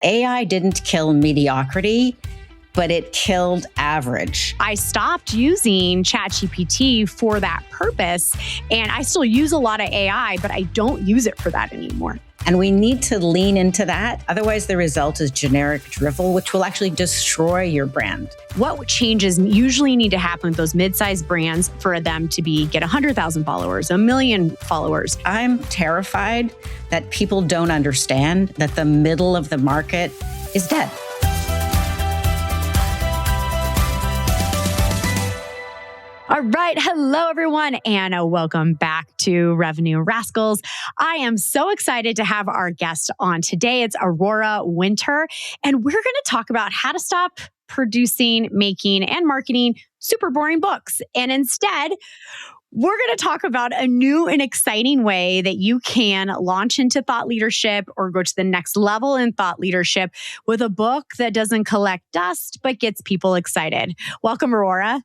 AI didn't kill mediocrity, but it killed average. I stopped using ChatGPT for that purpose, and I still use a lot of AI, but I don't use it for that anymore. And we need to lean into that. Otherwise, the result is generic drivel, which will actually destroy your brand. What changes usually need to happen with those mid-sized brands for them to get 100,000 followers, 1 million followers? I'm terrified that people don't understand that the middle of the market is dead. All right. Hello, everyone, and welcome back to Revenue Rascals. I am so excited to have our guest on today. It's Aurora Winter, and we're going to talk about how to stop producing, making, and marketing super boring books. And instead, we're going to talk about a new and exciting way that you can launch into thought leadership or go to the next level in thought leadership with a book that doesn't collect dust, but gets people excited. Welcome, Aurora.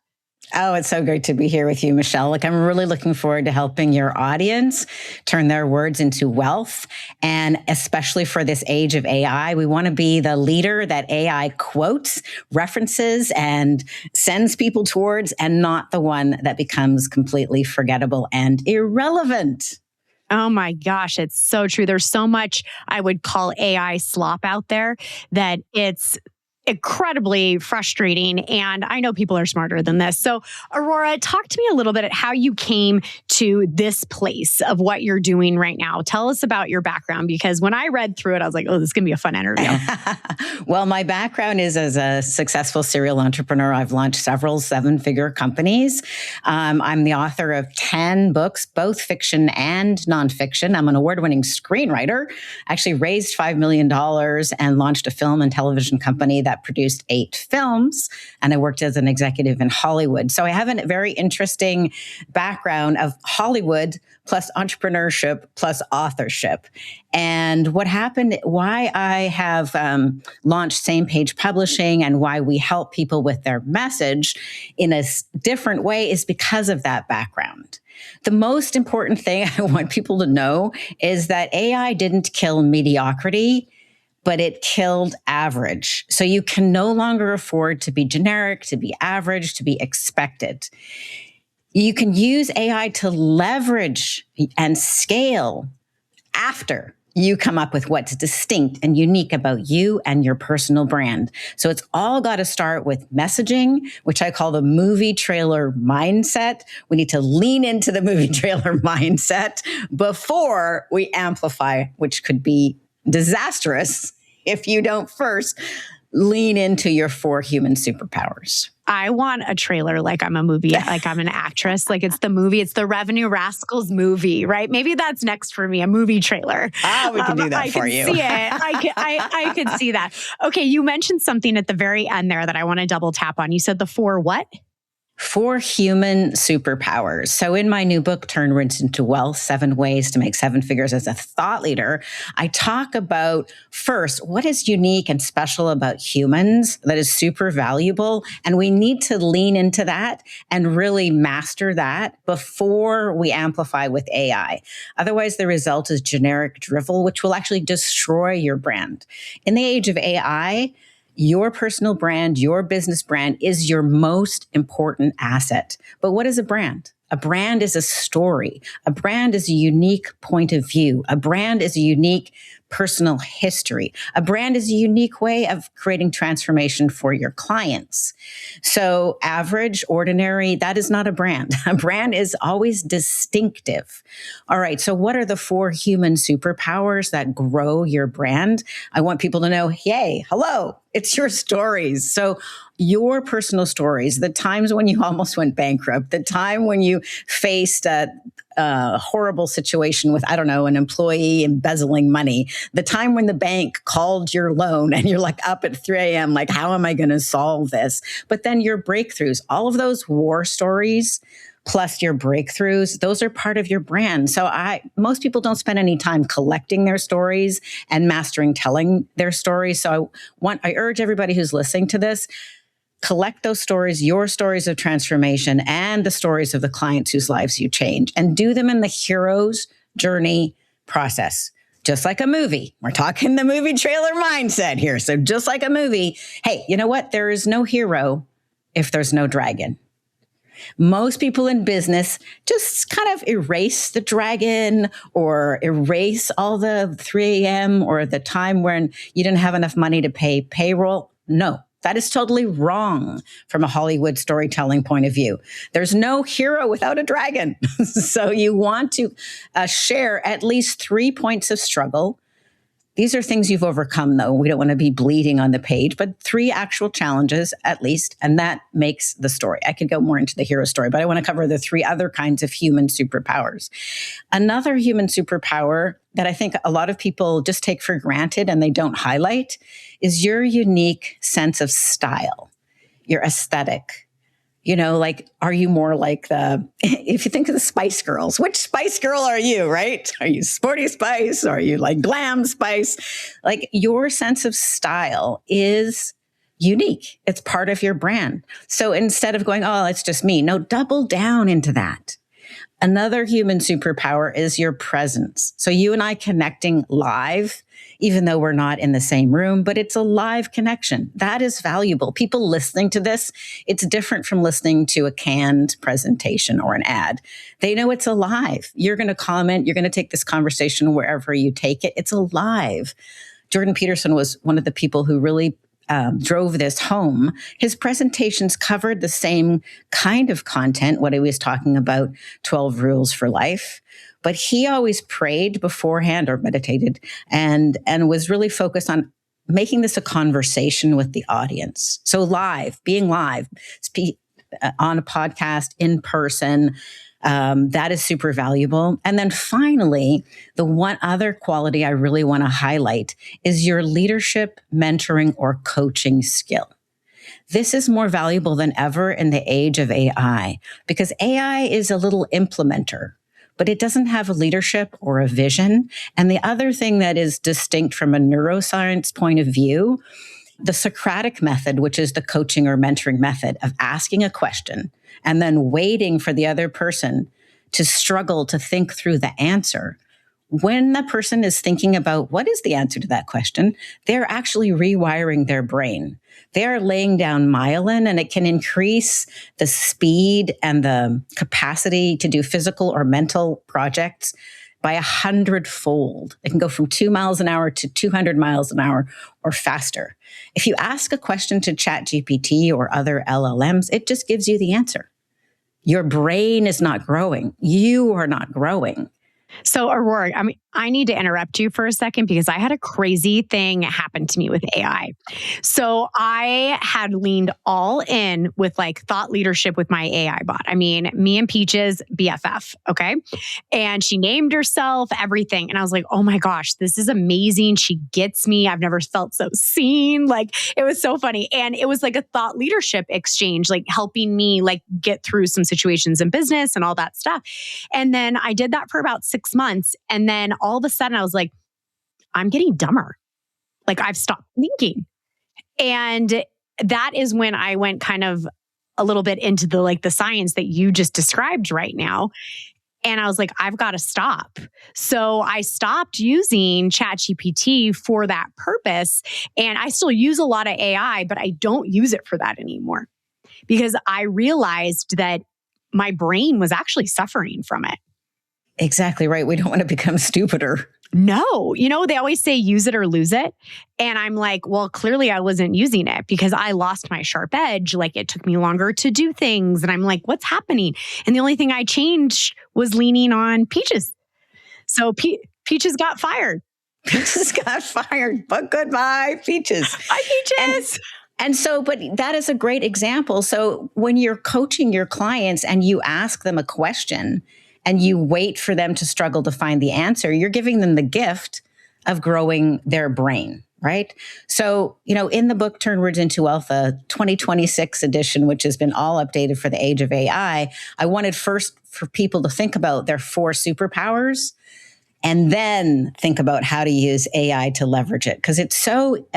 Oh, it's so great to be here with you, Michelle. I'm really looking forward to helping your audience turn their words into wealth. And especially for this age of AI, we want to be the leader that AI quotes, references, and sends people towards, and not the one that becomes completely forgettable and irrelevant. Oh my gosh, it's so true. There's so much I would call AI slop out there that it's incredibly frustrating. And I know people are smarter than this. So Aurora, talk to me a little bit at how you came to this place of what you're doing right now. Tell us about your background, because when I read through it, I was like, oh, this is going to be a fun interview. Well, my background is as a successful serial entrepreneur. I've launched several seven-figure companies. I'm the author of 10 books, both fiction and nonfiction. I'm an award-winning screenwriter, actually raised $5 million and launched a film and television company that produced 8 films, and I worked as an executive in Hollywood. So I have a very interesting background of Hollywood plus entrepreneurship plus authorship. And what happened, why I have launched Same Page Publishing and why we help people with their message in a different way is because of that background. The most important thing I want people to know is that AI didn't kill mediocrity, but it killed average. So you can no longer afford to be generic, to be average, to be expected. You can use AI to leverage and scale after you come up with what's distinct and unique about you and your personal brand. So it's all got to start with messaging, which I call the movie trailer mindset. We need to lean into the movie trailer mindset before we amplify, which could be disastrous if you don't first lean into your 4 human superpowers. I want a trailer like I'm a movie, like I'm an actress, like it's the movie, it's the Revenue Rascals movie, right? Maybe that's next for me, a movie trailer. We can do that for you. I can see it. I could see that. Okay, you mentioned something at the very end there that I want to double tap on. You said the 4 what? 4 human superpowers. So in my new book, Turn Words into Wealth, 7 Ways to Make 7 Figures as a Thought Leader, I talk about first, what is unique and special about humans that is super valuable. And we need to lean into that and really master that before we amplify with AI. Otherwise, the result is generic drivel, which will actually destroy your brand. In the age of AI, your personal brand, your business brand is your most important asset. But what is a brand? A brand is a story. A brand is a unique point of view. A brand is a unique personal history. A brand is a unique way of creating transformation for your clients. So average, ordinary, that is not a brand. A brand is always distinctive. All right, so what are the 4 human superpowers that grow your brand? I want people to know, yay, hello, it's your stories. So your personal stories, the times when you almost went bankrupt, the time when you faced a horrible situation with, I don't know, an employee embezzling money, the time when the bank called your loan and you're like up at 3 a.m., like, how am I going to solve this? But then your breakthroughs, all of those war stories, plus your breakthroughs, those are part of your brand. So most people don't spend any time collecting their stories and mastering telling their stories. So I urge everybody who's listening to this, collect those stories, your stories of transformation and the stories of the clients whose lives you change, and do them in the hero's journey process. just like a movie. We're talking the movie trailer mindset here. So just like a movie, hey, you know what? There is no hero if there's no dragon. Most people in business just kind of erase the dragon or erase all the 3 a.m. or the time when you didn't have enough money to pay payroll. No, that is totally wrong from a Hollywood storytelling point of view. There's no hero without a dragon. So you want to share at least 3 points of struggle. These are things you've overcome, though. We don't want to be bleeding on the page, but 3 actual challenges at least, and that makes the story. I could go more into the hero story, but I want to cover the 3 other kinds of human superpowers. Another human superpower that I think a lot of people just take for granted and they don't highlight is your unique sense of style, your aesthetic. You know, like, are you more like if you think of the Spice Girls, which Spice Girl are you, right? Are you sporty Spice? Are you like glam Spice? Like, your sense of style is unique. It's part of your brand. So instead of going, oh, it's just me, no, double down into that. Another human superpower is your presence. So you and I connecting live, even though we're not in the same room, but it's a live connection. That is valuable. People listening to this, it's different from listening to a canned presentation or an ad. They know it's alive. You're going to comment. You're going to take this conversation wherever you take it. It's alive. Jordan Peterson was one of the people who really drove this home. His presentations covered the same kind of content, what he was talking about, 12 rules for life. But he always prayed beforehand or meditated and was really focused on making this a conversation with the audience. So live, being live, on a podcast, in person, that is super valuable. And then finally, the one other quality I really want to highlight is your leadership, mentoring, or coaching skill. This is more valuable than ever in the age of AI because AI is a little implementer, but it doesn't have a leadership or a vision. And the other thing that is distinct from a neuroscience point of view, the Socratic method, which is the coaching or mentoring method of asking a question and then waiting for the other person to struggle to think through the answer. When the person is thinking about what is the answer to that question, they're actually rewiring their brain. They're laying down myelin, and it can increase the speed and the capacity to do physical or mental projects by 100-fold. It can go from 2 miles an hour to 200 miles an hour or faster. If you ask a question to ChatGPT or other LLMs, it just gives you the answer. Your brain is not growing. You are not growing. So, Aurora, I need to interrupt you for a second because I had a crazy thing happen to me with AI. So I had leaned all in with like thought leadership with my AI bot. Me and Peaches, BFF, okay? And she named herself, everything. And I was like, oh my gosh, this is amazing. She gets me. I've never felt so seen. Like, it was so funny. And it was like a thought leadership exchange, like helping me like get through some situations in business and all that stuff. And then I did that for about 6 months. And then all of a sudden I was like, I'm getting dumber. Like, I've stopped thinking. And that is when I went kind of a little bit into the science that you just described right now. And I was like, I've got to stop. So I stopped using ChatGPT for that purpose. And I still use a lot of AI, but I don't use it for that anymore because I realized that my brain was actually suffering from it. Exactly right. We don't want to become stupider. No, they always say use it or lose it. And I'm like, well, clearly I wasn't using it because I lost my sharp edge. Like, it took me longer to do things. And I'm like, what's happening? And the only thing I changed was leaning on Peaches. So Peaches got fired. Peaches got fired, but goodbye, Peaches. Bye, Peaches. And so, but that is a great example. So when you're coaching your clients and you ask them a question, and you wait for them to struggle to find the answer, you're giving them the gift of growing their brain, right? So, in the book, Turn Words into Wealth, a 2026 edition, which has been all updated for the age of AI, I wanted first for people to think about their 4 superpowers and then think about how to use AI to leverage it. Because it's so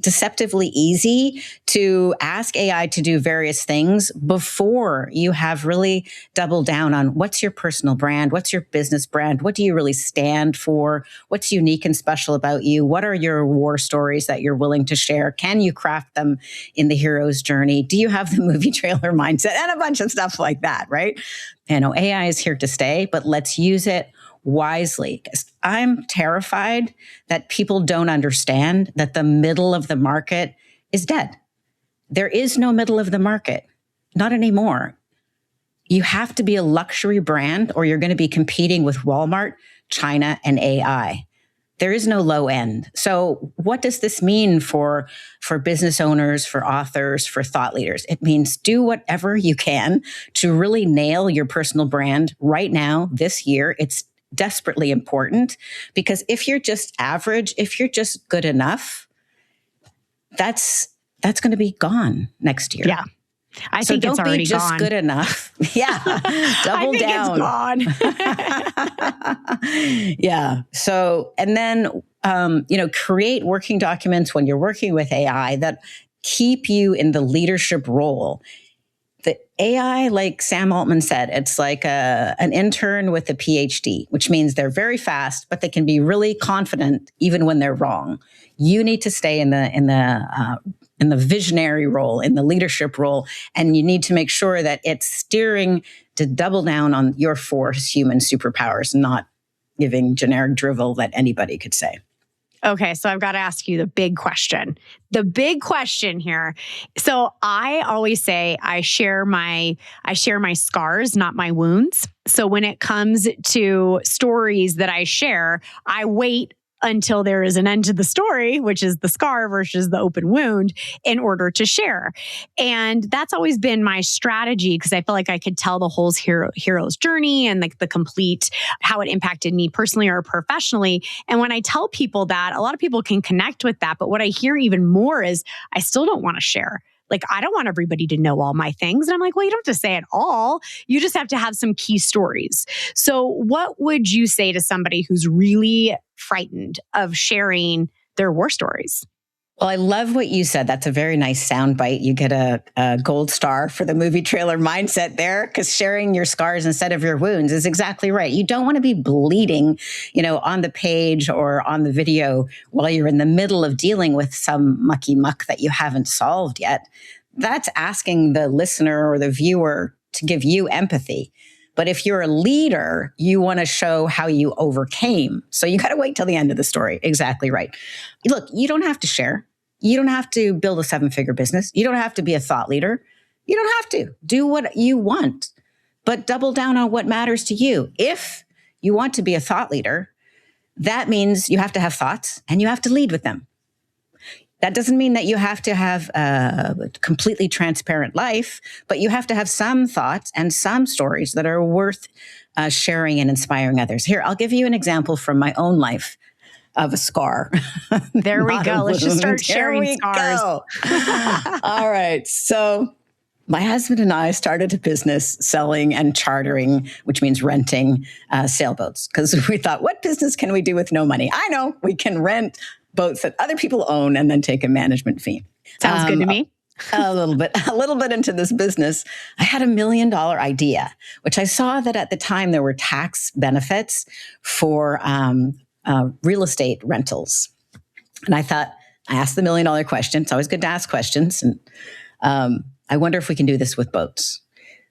deceptively easy to ask AI to do various things before you have really doubled down on what's your personal brand, what's your business brand, what do you really stand for, what's unique and special about you, what are your war stories that you're willing to share, can you craft them in the hero's journey, do you have the movie trailer mindset, and a bunch of stuff like that, right? AI is here to stay, but let's use it wisely. I'm terrified that people don't understand that the middle of the market is dead. There is no middle of the market, not anymore. You have to be a luxury brand or you're going to be competing with Walmart, China, and AI. There is no low end. So what does this mean for business owners, for authors, for thought leaders? It means do whatever you can to really nail your personal brand right now, this year. It's desperately important because if you're just average, if you're just good enough, that's going to be gone next year. Yeah. I think it's already just gone. Good enough. Yeah. Double down. It's gone. Yeah. So, and then, create working documents when you're working with AI that keep you in the leadership role. The AI, like Sam Altman said, it's like an intern with a PhD, which means they're very fast, but they can be really confident even when they're wrong. You need to stay in the visionary role, in the leadership role, and you need to make sure that it's steering to double down on your 4 human superpowers, not giving generic drivel that anybody could say. Okay, so I've got to ask you the big question. The big question here. So I always say I share my scars, not my wounds. So when it comes to stories that I share, I wait until there is an end to the story, which is the scar versus the open wound, in order to share. And that's always been my strategy because I feel like I could tell the whole hero's journey and like the complete, how it impacted me personally or professionally. And when I tell people that, a lot of people can connect with that. But what I hear even more is I still don't want to share. Like, I don't want everybody to know all my things. And I'm like, well, you don't have to say it all. You just have to have some key stories. So what would you say to somebody who's really frightened of sharing their war stories? Well, I love what you said. That's a very nice soundbite. You get a gold star for the movie trailer mindset there, because sharing your scars instead of your wounds is exactly right. You don't want to be bleeding, on the page or on the video while you're in the middle of dealing with some mucky muck that you haven't solved yet. That's asking the listener or the viewer to give you empathy. But if you're a leader, you want to show how you overcame. So you got to wait till the end of the story. Exactly right. Look, you don't have to share. You don't have to build a 7-figure business. You don't have to be a thought leader. You don't have to. Do what you want, but double down on what matters to you. If you want to be a thought leader, that means you have to have thoughts and you have to lead with them. That doesn't mean that you have to have a completely transparent life, but you have to have some thoughts and some stories that are worth sharing and inspiring others. Here, I'll give you an example from my own life of a scar. There we go. Let's just start sharing scars. All right. So my husband and I started a business selling and chartering, which means renting sailboats, because we thought, what business can we do with no money? I know we can rent boats that other people own and then take a management fee. Sounds good to me. A little bit into this business, I had $1 million idea, which I saw that at the time there were tax benefits for real estate rentals. And I thought, I asked the $1 million question. It's always good to ask questions. And I wonder if we can do this with boats.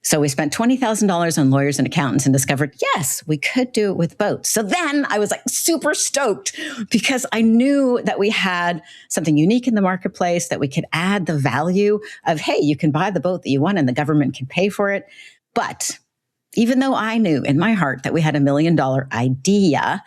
So we spent $20,000 on lawyers and accountants and discovered, yes, we could do it with boats. So then I was like super stoked because I knew that we had something unique in the marketplace, that we could add the value of, hey, you can buy the boat that you want and the government can pay for it. But even though I knew in my heart that we had $1 million idea,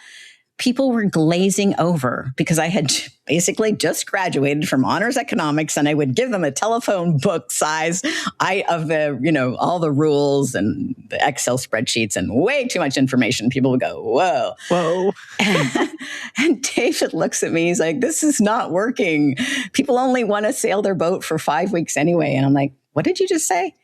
people were glazing over because I had basically just graduated from honors economics, and I would give them a telephone book size of the, all the rules and the Excel spreadsheets and way too much information. People would go, whoa. And David looks at me. He's like, this is not working. People only want to sail their boat for 5 weeks anyway. And I'm like, what did you just say?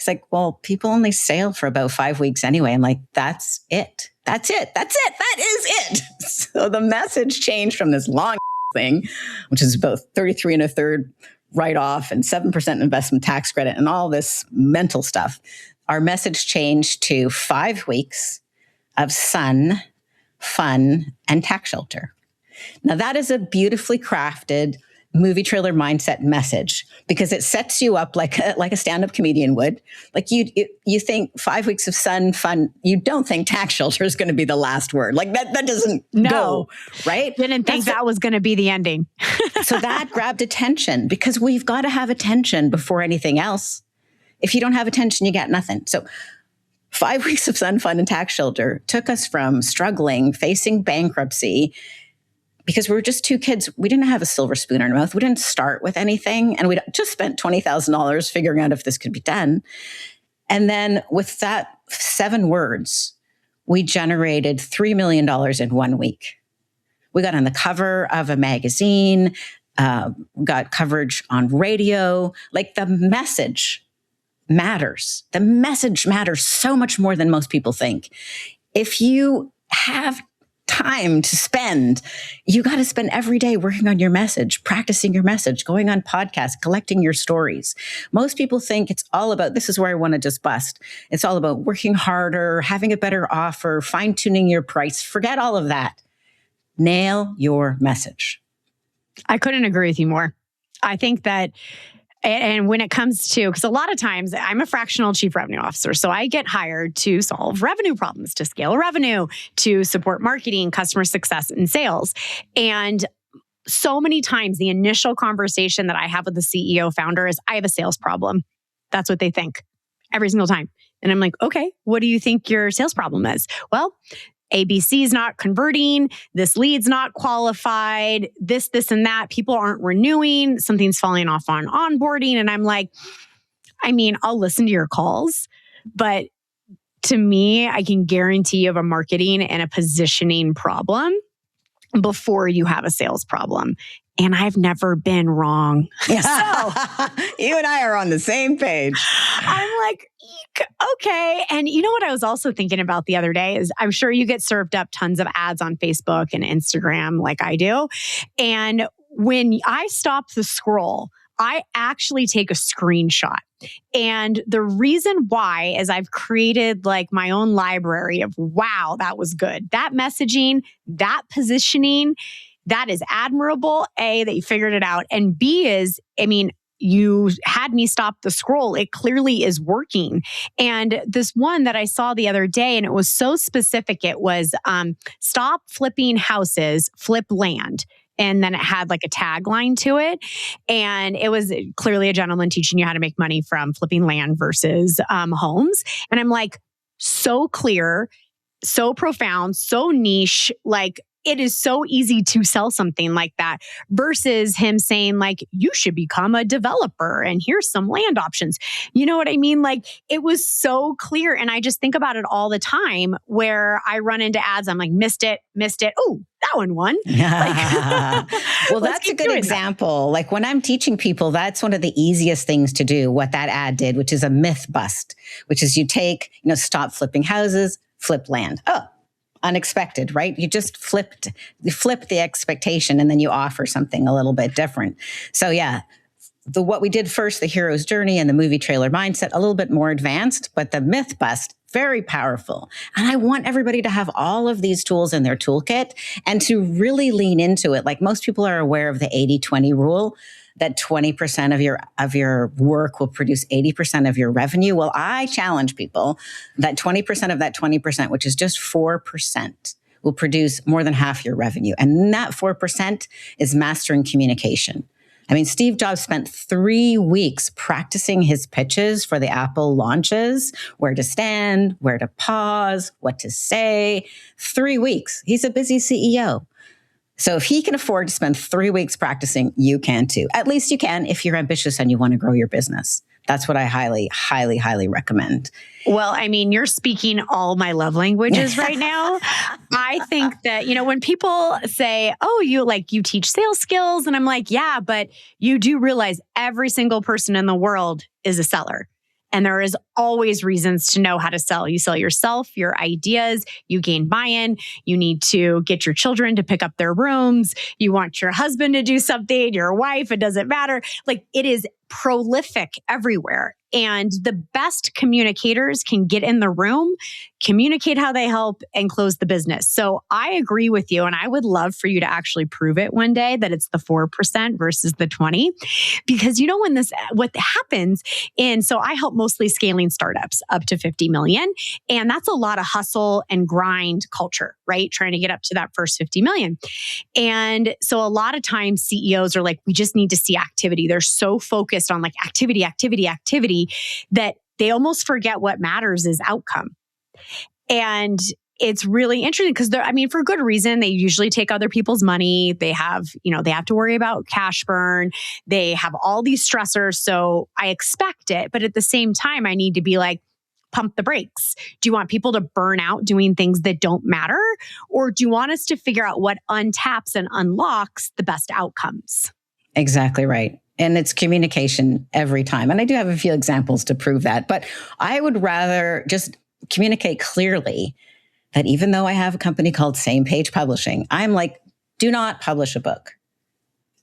He's like, well, people only sail for about 5 weeks anyway. I'm like, that's it. That's it. That's it. That is it. So the message changed from this long thing, which is about 33 and a third write-off and 7% investment tax credit and all this mental stuff. Our message changed to 5 weeks of sun, fun, and tax shelter. Now that is a beautifully crafted movie trailer mindset message because it sets you up like a stand-up comedian would. Like you think 5 weeks of sun, fun, you don't think tax shelter is going to be the last word. Like that doesn't go, right? Didn't think that was going to be the ending. So that grabbed attention because we've got to have attention before anything else. If you don't have attention, you got nothing. So 5 weeks of sun, fun, and tax shelter took us from struggling, facing bankruptcy, because we were just two kids. We didn't have a silver spoon in our mouth. We didn't start with anything. And we just spent $20,000 figuring out if this could be done. And then with that 7 words, we generated $3 million in 1 week. We got on the cover of a magazine, got coverage on radio. Like the message matters. The message matters so much more than most people think. If you have time to spend, you got to spend every day working on your message, practicing your message, going on podcasts, collecting your stories. Most people think it's all about, this is where I want to just bust. It's all about working harder, having a better offer, fine-tuning your price. Forget all of that. Nail your message. I couldn't agree with you more. I think that, and when it comes to, because a lot of times I'm a fractional chief revenue officer, so I get hired to solve revenue problems, to scale revenue, to support marketing, customer success, and sales. And so many times the initial conversation that I have with the CEO founder is, I have a sales problem. That's what they think every single time. And I'm like, okay, what do you think your sales problem is? Well, ABC is not converting, this lead's not qualified, this, and that. People aren't renewing, something's falling off on onboarding. And I'm like, I mean, I'll listen to your calls, but to me, I can guarantee you have a marketing and a positioning problem before you have a sales problem. And I've never been wrong. So you and I are on the same page. I'm like, eek, okay. And you know what I was also thinking about the other day is I'm sure you get served up tons of ads on Facebook and Instagram like I do. And when I stop the scroll, I actually take a screenshot. And the reason why is I've created like my own library of, wow, that was good. That messaging, that positioning, that is admirable. A, that you figured it out. And B is, I mean, you had me stop the scroll. It clearly is working. And this one that I saw the other day, and it was so specific, it was stop flipping houses, flip land. And then it had like a tagline to it. And it was clearly a gentleman teaching you how to make money from flipping land versus homes. And I'm like, so clear, so profound, so niche, like, it is so easy to sell something like that versus him saying like, you should become a developer and here's some land options. You know what I mean? Like it was so clear. And I just think about it all the time where I run into ads. I'm like, missed it. Oh, that one won. Well, that's a good example. That. Like when I'm teaching people, that's one of the easiest things to do, what that ad did, which is a myth bust, which is you take, stop flipping houses, flip land. Oh, unexpected, right? You just flip the expectation and then you offer something a little bit different. So yeah, what we did first, the hero's journey and the movie trailer mindset, a little bit more advanced, but the myth bust, very powerful. And I want everybody to have all of these tools in their toolkit and to really lean into it. Like most people are aware of the 80-20 rule, that 20% of your work will produce 80% of your revenue. Well, I challenge people that 20% of that 20%, which is just 4%, will produce more than half your revenue. And that 4% is mastering communication. I mean, Steve Jobs spent 3 weeks practicing his pitches for the Apple launches, where to stand, where to pause, what to say. 3 weeks. He's a busy CEO. So if he can afford to spend 3 weeks practicing, you can too. At least you can if you're ambitious and you want to grow your business. That's what I highly, highly, highly recommend. Well, I mean, you're speaking all my love languages right now. I think that, when people say, oh, you teach sales skills. And I'm like, yeah, but you do realize every single person in the world is a seller. And there is always reasons to know how to sell. You sell yourself, your ideas, you gain buy-in. You need to get your children to pick up their rooms. You want your husband to do something, your wife, it doesn't matter. Like, it is prolific everywhere. And the best communicators can get in the room, communicate how they help, and close the business. So I agree with you. And I would love for you to actually prove it one day that it's the 4% versus the 20. Because you know, what happens so I help mostly scaling startups up to 50 million. And that's a lot of hustle and grind culture, right? Trying to get up to that first 50 million. And so a lot of times CEOs are like, we just need to see activity. They're so focused on like activity that they almost forget what matters is outcome. And it's really interesting because for good reason, they usually take other people's money. They have to worry about cash burn. They have all these stressors. So I expect it. But at the same time, I need to be like, pump the brakes. Do you want people to burn out doing things that don't matter? Or do you want us to figure out what untaps and unlocks the best outcomes? Exactly right. And it's communication every time. And I do have a few examples to prove that. But I would rather just communicate clearly that even though I have a company called Same Page Publishing, I'm like, do not publish a book.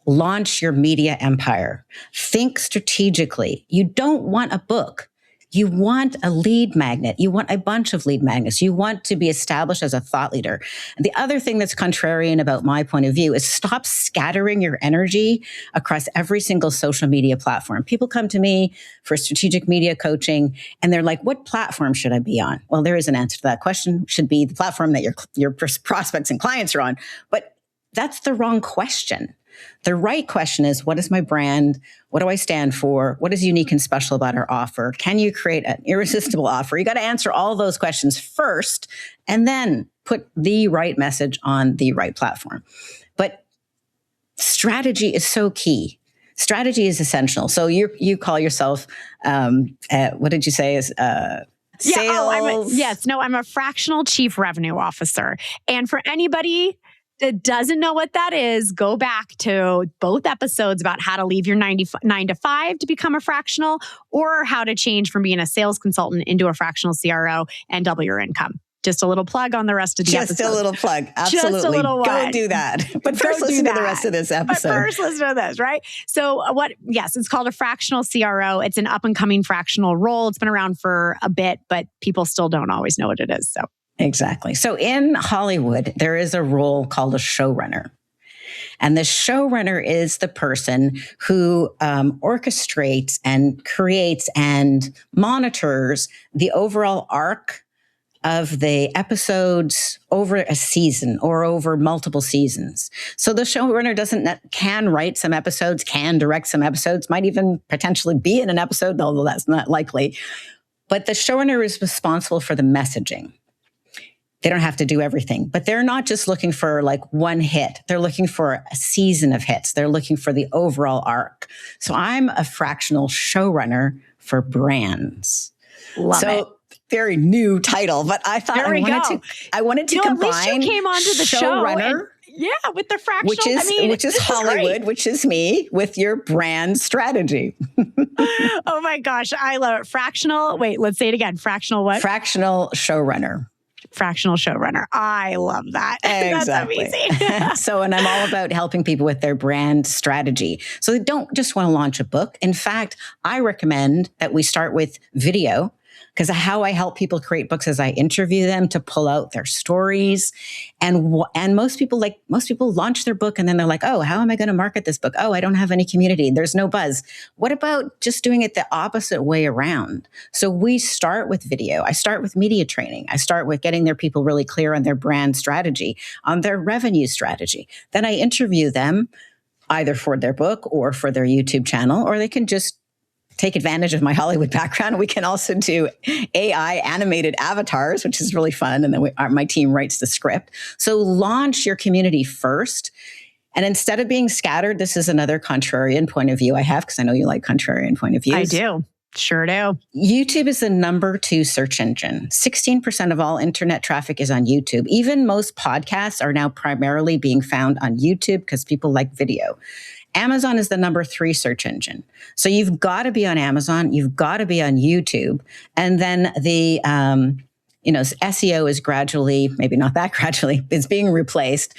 Launch your media empire. Think strategically. You don't want a book. You want a lead magnet. You want a bunch of lead magnets. You want to be established as a thought leader. And the other thing that's contrarian about my point of view is stop scattering your energy across every single social media platform. People come to me for strategic media coaching and they're like, what platform should I be on? Well, there is an answer to that question. It should be the platform that your prospects and clients are on. But that's the wrong question. The right question is, what is my brand? What do I stand for? What is unique and special about our offer? Can you create an irresistible offer? You got to answer all those questions first and then put the right message on the right platform. But strategy is so key. Strategy is essential. So you call yourself, what did you say is sales? I'm a fractional chief revenue officer. And for anybody that doesn't know what that is, go back to both episodes about how to leave your 9 to 5 to become a fractional, or how to change from being a sales consultant into a fractional CRO and double your income. Just a little plug on the rest of the episode. Just a little plug. Absolutely. Just a little one. Go do that. But first listen to the rest of this episode. But first listen to this, right? So it's called a fractional CRO. It's an up and coming fractional role. It's been around for a bit, but people still don't always know what it is. So exactly. So in Hollywood, there is a role called a showrunner. And the showrunner is the person who orchestrates and creates and monitors the overall arc of the episodes over a season or over multiple seasons. So the showrunner can write some episodes, can direct some episodes, might even potentially be in an episode, although that's not likely. But the showrunner is responsible for the messaging. They don't have to do everything, but they're not just looking for like one hit. They're looking for a season of hits. They're looking for the overall arc. So I'm a fractional showrunner for brands. Love it. Very new title, but I thought I wanted to combine at least you came onto the showrunner. With the fractional, which is Hollywood, which is me, with your brand strategy. Oh my gosh, I love it. Fractional. Wait, let's say it again. Fractional what? Fractional showrunner. Fractional showrunner. I love that. Exactly. That's amazing. And I'm all about helping people with their brand strategy. So they don't just want to launch a book. In fact, I recommend that we start with video, because how I help people create books is I interview them to pull out their stories. And most people launch their book and then they're like, oh, how am I going to market this book? Oh, I don't have any community. There's no buzz. What about just doing it the opposite way around? So we start with video. I start with media training. I start with getting their people really clear on their brand strategy, on their revenue strategy. Then I interview them either for their book or for their YouTube channel, or they can just take advantage of my Hollywood background. We can also do AI animated avatars, which is really fun. And then my team writes the script. So launch your community first. And instead of being scattered, this is another contrarian point of view I have, because I know you like contrarian point of views. I do. Sure do. YouTube is the number 2 search engine. 16% of all internet traffic is on YouTube. Even most podcasts are now primarily being found on YouTube because people like video. Amazon is the number 3 search engine. So you've got to be on Amazon, you've got to be on YouTube, and then the SEO is gradually, maybe not that gradually, it's being replaced,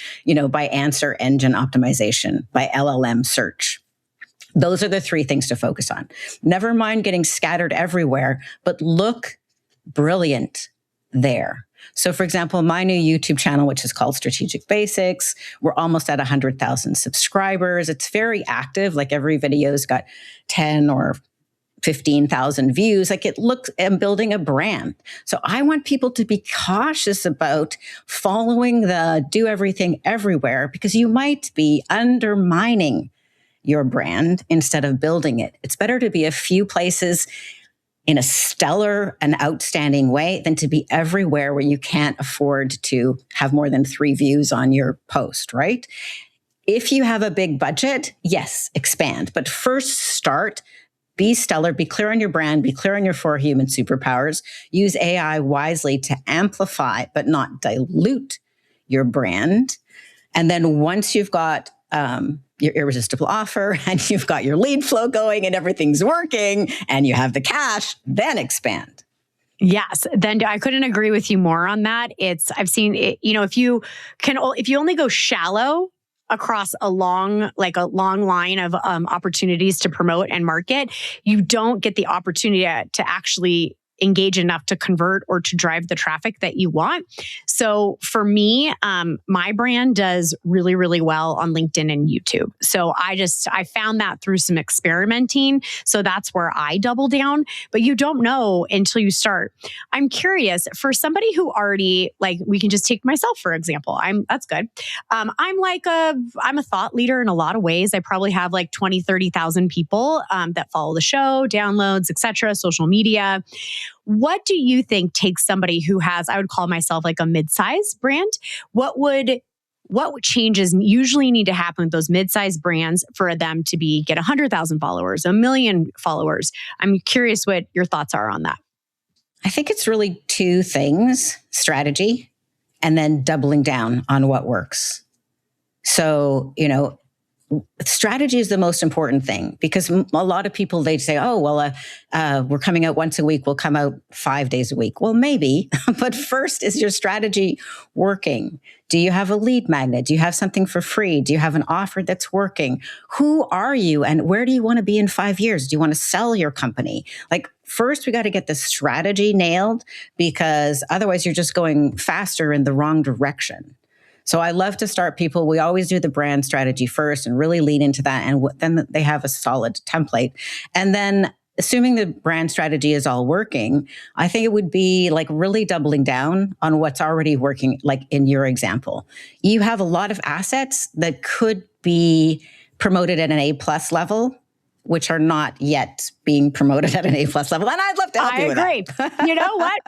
by answer engine optimization, by LLM search. Those are the 3 things to focus on. Never mind getting scattered everywhere, but look brilliant there. So for example, my new YouTube channel, which is called Strategic Basics, we're almost at 100,000 subscribers. It's very active. Like every video's got 10 or 15,000 views. Like I'm building a brand. So I want people to be cautious about following the do everything everywhere, because you might be undermining your brand instead of building it. It's better to be a few places in a stellar and outstanding way than to be everywhere where you can't afford to have more than 3 views on your post, right? If you have a big budget, yes, expand. But first start, be stellar, be clear on your brand, be clear on your 4 human superpowers. Use AI wisely to amplify, but not dilute your brand. And then once you've got your irresistible offer and you've got your lead flow going and everything's working and you have the cash, then expand. Yes. Then I couldn't agree with you more on that. I've seen it, if you only go shallow across a long line of opportunities to promote and market, you don't get the opportunity to actually engage enough to convert or to drive the traffic that you want. So for me, my brand does really, really well on LinkedIn and YouTube. So I found that through some experimenting. So that's where I double down, but you don't know until you start. I'm curious for somebody who already, we can just take myself, for example. That's good. I'm a thought leader in a lot of ways. I probably have 20, 30,000 people that follow the show, downloads, etc., social media. What do you think takes somebody who has, I would call myself a mid-size brand? What changes usually need to happen with those mid-size brands for them to get 100,000 followers, 1 million followers? I'm curious what your thoughts are on that. I think it's really 2 things: strategy and then doubling down on what works. So, strategy is the most important thing, because a lot of people, they say, we're coming out once a week. We'll come out 5 days a week. Well, maybe, but first, is your strategy working? Do you have a lead magnet? Do you have something for free? Do you have an offer that's working? Who are you and where do you want to be in 5 years? Do you want to sell your company? First, we got to get the strategy nailed, because otherwise you're just going faster in the wrong direction. So I love to start people. We always do the brand strategy first and really lean into that. And then they have a solid template. And then assuming the brand strategy is all working, I think it would be really doubling down on what's already working. Like in your example, you have a lot of assets that could be promoted at an A+ level, which are not yet being promoted at an A+ level. And I'd love to help you with that. I agree. You know what?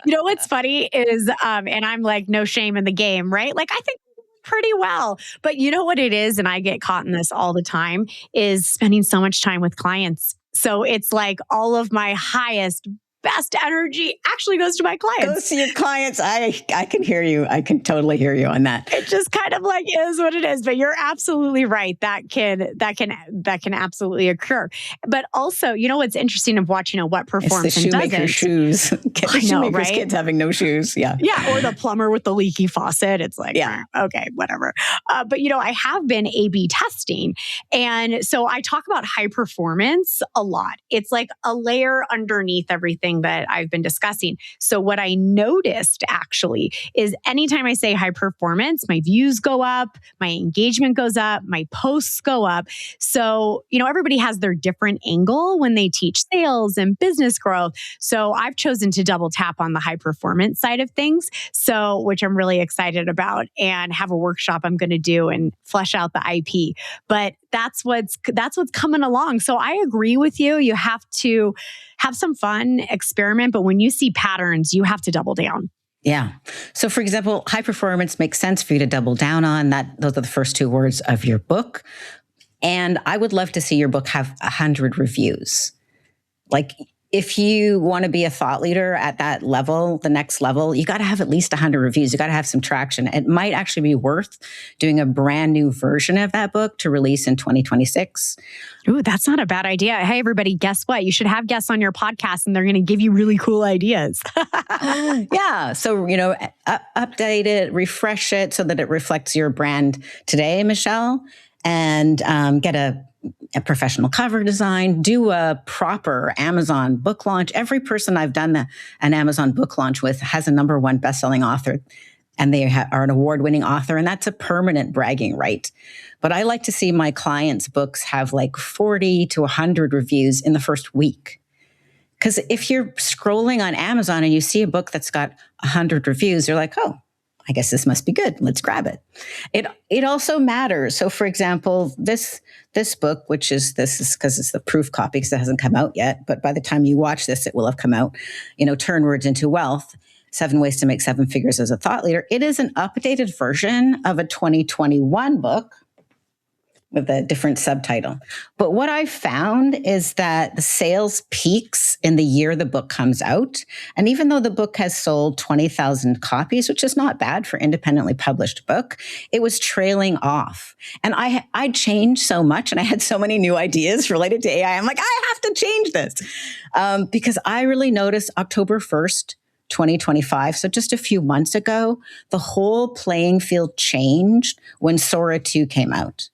What's funny is, and I'm no shame in the game, right? I think pretty well. But you know what it is, and I get caught in this all the time, is spending so much time with clients. So it's all of my highest, best energy actually goes to my clients. Goes to your clients. I can hear you. I can totally hear you on that. It just kind of is what it is. But you're absolutely right. That can absolutely occur. But also, what's interesting of watching what performs it's the and shoemaker's shoes. The shoemaker's kids having no shoes. Yeah. Yeah. Or the plumber with the leaky faucet. It's okay, whatever. But I have been A/B testing. And so I talk about high performance a lot. It's a layer underneath everything that I've been discussing. So what I noticed actually is anytime I say high performance, my views go up, my engagement goes up, my posts go up. So, everybody has their different angle when they teach sales and business growth. So I've chosen to double tap on the high performance side of things. So, which I'm really excited about, and have a workshop I'm going to do and flesh out the IP. But that's what's coming along. So I agree with you. You have to have some fun, experiment, but when you see patterns, you have to double down. Yeah. So for example, high performance makes sense for you to double down on that. Those are the first 2 words of your book. And I would love to see your book have 100 reviews. if you want to be a thought leader at that level, the next level, you got to have at least 100 reviews. You got to have some traction. It might actually be worth doing a brand new version of that book to release in 2026. Ooh, that's not a bad idea. Hey, everybody, guess what? You should have guests on your podcast and they're going to give you really cool ideas. Yeah. So, update it, refresh it so that it reflects your brand today, Michelle, and get a professional cover design, do a proper Amazon book launch. Every person I've done an Amazon book launch with has a #1 best-selling author, and they are an award-winning author, and that's a permanent bragging right. But I like to see my clients' books have like 40 to 100 reviews in the first week. Because if you're scrolling on Amazon and you see a book that's got 100 reviews, you're like, oh, I guess this must be good. Let's grab it. It also matters. So, for example, this book, this is because it's the proof copy because it hasn't come out yet. But by the time you watch this, it will have come out. Turn Words into Wealth: 7 Ways to Make 7 Figures as a Thought Leader. It is an updated version of a 2021 book with a different subtitle. But what I found is that the sales peaks in the year the book comes out. And even though the book has sold 20,000 copies, which is not bad for independently published book, it was trailing off. And I changed so much and I had so many new ideas related to AI. I'm like, I have to change this because I really noticed October 1st, 2025, so just a few months ago, the whole playing field changed when Sora 2 came out.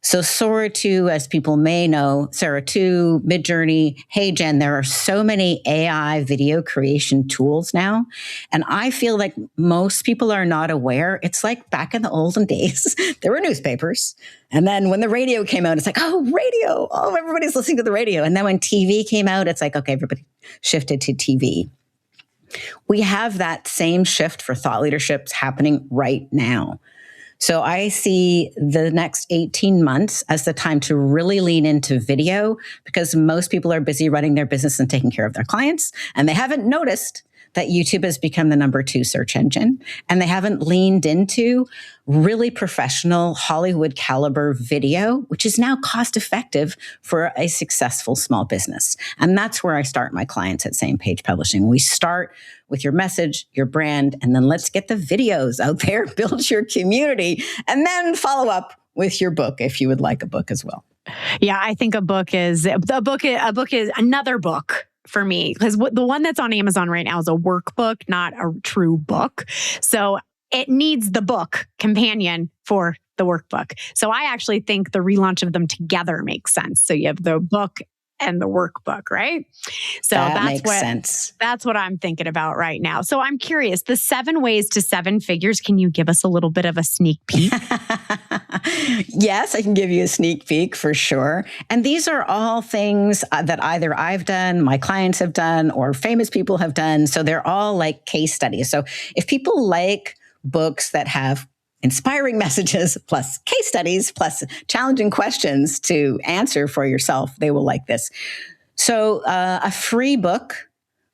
So Sora 2, as people may know, Sora 2, Midjourney, HeyGen, there are so many AI video creation tools now. And I feel like most people are not aware. It's like back in the olden days, there were newspapers. And then when the radio came out, it's like, oh, radio. Oh, everybody's listening to the radio. And then when TV came out, it's like, okay, everybody shifted to TV. We have that same shift for thought leaderships happening right now. So I see the next 18 months as the time to really lean into video because most people are busy running their business and taking care of their clients. And they haven't noticed that YouTube has become the #2 search engine. And they haven't leaned into really professional Hollywood caliber video, which is now cost effective for a successful small business. And that's where I start my clients at Same Page Publishing. We start with your message, your brand, and then let's get the videos out there, build your community, and then follow up with your book if you would like a book as well. Yeah, I think a book is another book for me, because the one that's on Amazon right now is a workbook, not a true book. So it needs the book companion for the workbook. So I actually think the relaunch of them together makes sense. So you have the book and the workbook, right? So that makes sense. That's what I'm thinking about right now. So I'm curious, the 7 ways to 7 figures, can you give us a little bit of a sneak peek? Yes, I can give you a sneak peek for sure. And these are all things that either I've done, my clients have done, or famous people have done. So they're all like case studies. So if people like books that have inspiring messages plus case studies plus challenging questions to answer for yourself, they will like this. So a free book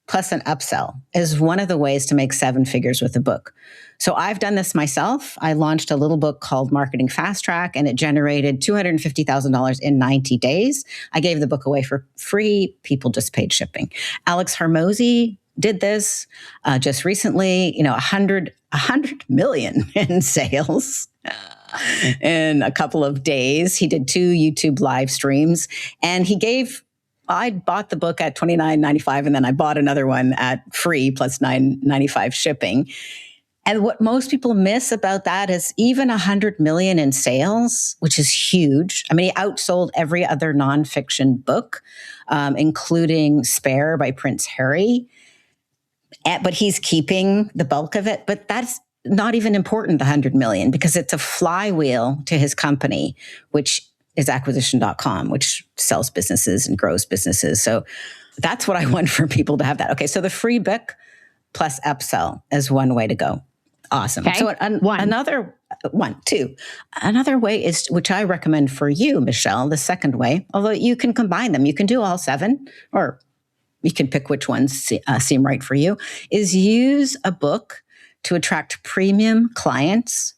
plus an upsell is one of the ways to make 7 figures with a book. So I've done this myself. I launched a little book called Marketing Fast Track, and it generated $250,000 in 90 days. I gave the book away for free. People just paid shipping. Alex Hormozi did this just recently, 100 million in sales in a couple of days. He did 2 YouTube live streams, and I bought the book at $29.95, and then I bought another one at free plus $9.95 shipping. And what most people miss about that is even 100 million in sales, which is huge. I mean, he outsold every other nonfiction book, including Spare by Prince Harry. But he's keeping the bulk of it. But that's not even important, the 100 million, because it's a flywheel to his company, which is acquisition.com, which sells businesses and grows businesses. So that's what I want for people to have that. Okay, so the free book plus upsell is one way to go. Awesome. Okay. So another way is, which I recommend for you, Michelle, the second way, although you can combine them. You can do all 7, or you can pick which ones seem right for you, is use a book to attract premium clients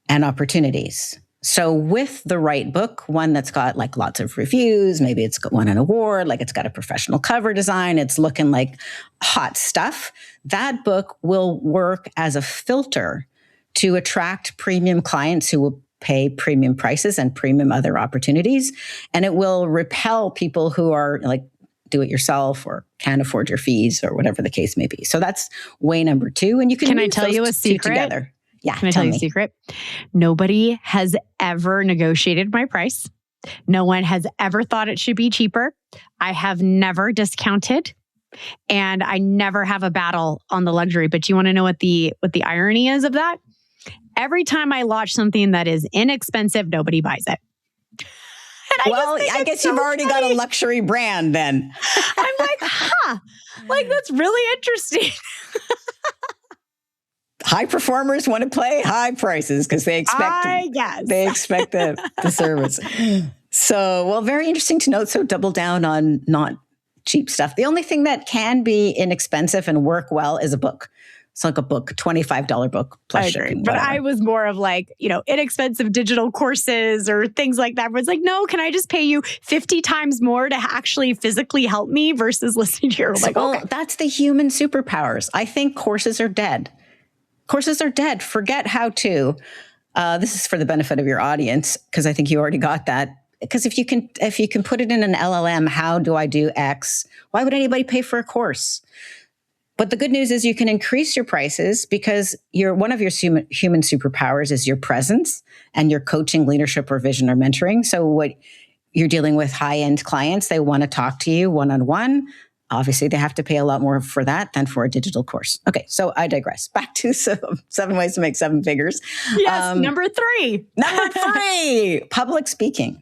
and opportunities. So with the right book, one that's got like lots of reviews, maybe it's got won an award, like it's got a professional cover design, it's looking like hot stuff, that book will work as a filter to attract premium clients who will pay premium prices and premium other opportunities. And it will repel people who are like do it yourself or can't afford your fees or whatever the case may be. So that's way number 2. And you can I tell you a secret? Together. Yeah. Can I tell you a secret? Nobody has ever negotiated my price. No one has ever thought it should be cheaper. I have never discounted, and I never have a battle on the luxury. But do you want to know what the irony is of that? Every time I launch something that is inexpensive, nobody buys it. Well, I guess you've already got a luxury brand then. I'm like, like that's really interesting. High performers want to play high prices because they expect they expect the service. So, well, very interesting to note. So double down on not cheap stuff. The only thing that can be inexpensive and work well is a book. It's like a book, $25 book plus shipping. But I was more of like, inexpensive digital courses or things like that. Where it's like, no, can I just pay you 50 times more to actually physically help me versus listening to your okay. That's the human superpowers. I think courses are dead. Courses are dead. Forget how to. This is for the benefit of your audience because I think you already got that. Because if you can put it in an LLM, how do I do X? Why would anybody pay for a course? But the good news is you can increase your prices because one of your human superpowers is your presence and your coaching, leadership, or vision or mentoring. So what you're dealing with high-end clients, they want to talk to you one-on-one. Obviously, they have to pay a lot more for that than for a digital course. Okay, so I digress. Back to 7 ways to make 7 figures. Yes, number 3. Number 3, public speaking.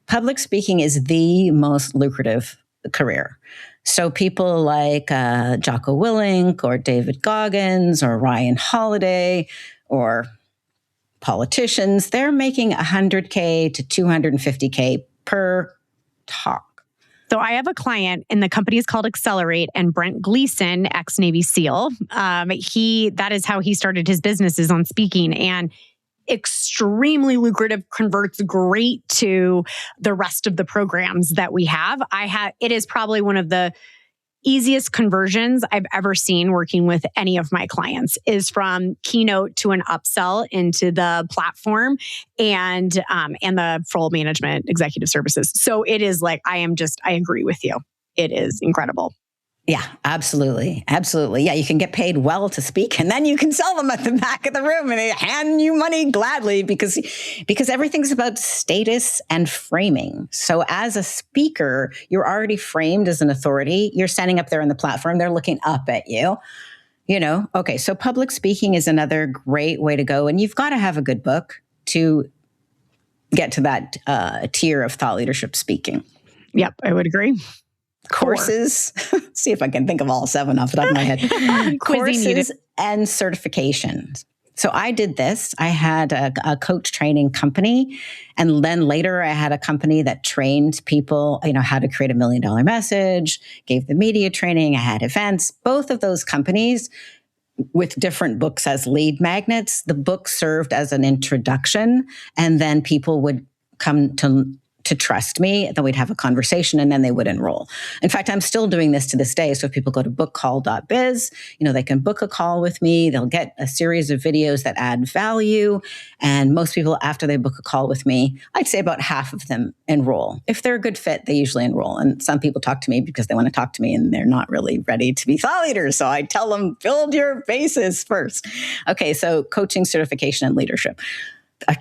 Public speaking is the most lucrative career. So people like Jocko Willink or David Goggins or Ryan Holiday or politicians, they're making $100K to $250K per talk. So I have a client and the company is called Accelerate, and Brent Gleason, ex-Navy SEAL, that is how he started his businesses on speaking, and extremely lucrative, converts great to the rest of the programs that we have. It is probably one of the easiest conversions I've ever seen working with any of my clients is from keynote to an upsell into the platform and the full management executive services. So it is like, I agree with you. It is incredible. Yeah, absolutely. Absolutely. Yeah, you can get paid well to speak and then you can sell them at the back of the room and they hand you money gladly because everything's about status and framing. So as a speaker, you're already framed as an authority. You're standing up there on the platform. They're looking up at you. Okay, so public speaking is another great way to go. And you've got to have a good book to get to that tier of thought leadership speaking. Yep, I would agree. Courses, see if I can think of all 7 off the top of my head. Courses and certifications. So I did this. I had a coach training company. And then later I had a company that trained people, how to create $1 million message, gave the media training. I had events. Both of those companies with different books as lead magnets. The book served as an introduction. And then people would come to trust me, then we'd have a conversation and then they would enroll. In fact, I'm still doing this to this day. So if people go to bookcall.biz, they can book a call with me. They'll get a series of videos that add value. And most people, after they book a call with me, I'd say about half of them enroll. If they're a good fit, they usually enroll. And some people talk to me because they want to talk to me and they're not really ready to be thought leaders. So I tell them, build your bases first. Okay, so coaching, certification, and leadership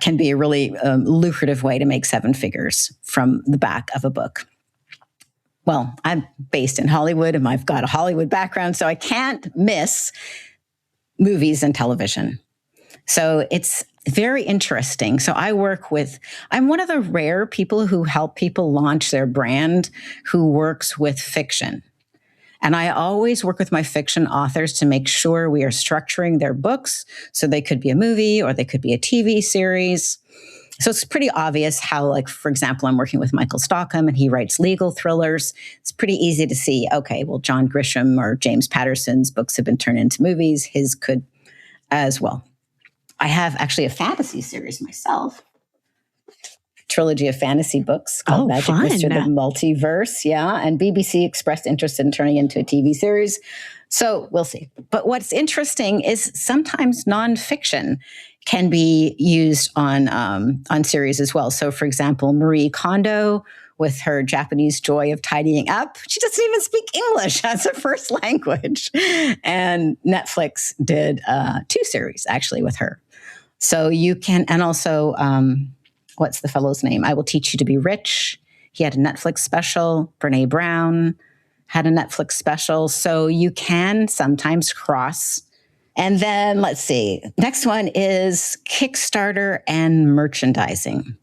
can be a really lucrative way to make 7 figures from the back of a book. Well, I'm based in Hollywood and I've got a Hollywood background, so I can't miss movies and television. So it's very interesting. So I'm one of the rare people who help people launch their brand who works with fiction. And I always work with my fiction authors to make sure we are structuring their books so they could be a movie or they could be a TV series. So it's pretty obvious how, like, for example, I'm working with Michael Stockham and he writes legal thrillers. It's pretty easy to see, okay, well, John Grisham or James Patterson's books have been turned into movies. His could as well. I have actually a fantasy series myself. trilogy of fantasy books called Magic fun. Mystery the Multiverse. Yeah. And BBC expressed interest in turning into a TV series. So we'll see. But what's interesting is sometimes nonfiction can be used on series as well. So for example, Marie Kondo, with her Japanese joy of tidying up. She doesn't even speak English as a first language. And Netflix did 2 series actually with her. So you can, and also, what's the fellow's name? I Will Teach You to Be Rich. He had a Netflix special. Brene Brown had a Netflix special. So you can sometimes cross. And then let's see. Next one is Kickstarter and merchandising.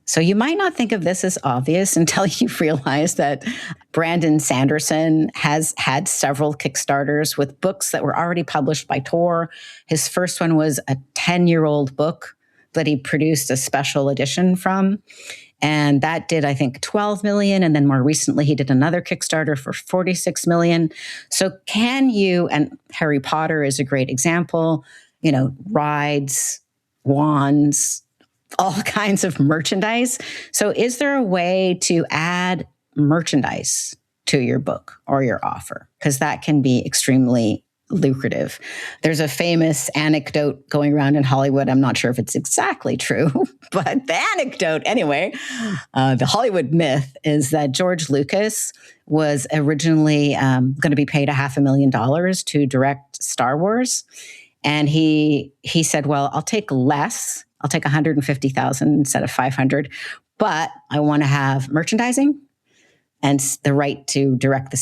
So you might not think of this as obvious until you realize that Brandon Sanderson has had several Kickstarters with books that were already published by Tor. His first one was a 10-year-old book that he produced a special edition from. And that did, I think, 12 million. And then more recently, he did another Kickstarter for 46 million. So can you, and Harry Potter is a great example, rides, wands, all kinds of merchandise. So is there a way to add merchandise to your book or your offer? Because that can be extremely lucrative. There's a famous anecdote going around in Hollywood. I'm not sure if it's exactly true, but the anecdote anyway, the Hollywood myth is that George Lucas was originally going to be paid $500,000 to direct Star Wars. And he said, well, I'll take less. I'll take 150,000 instead of 500, but I want to have merchandising and the right to direct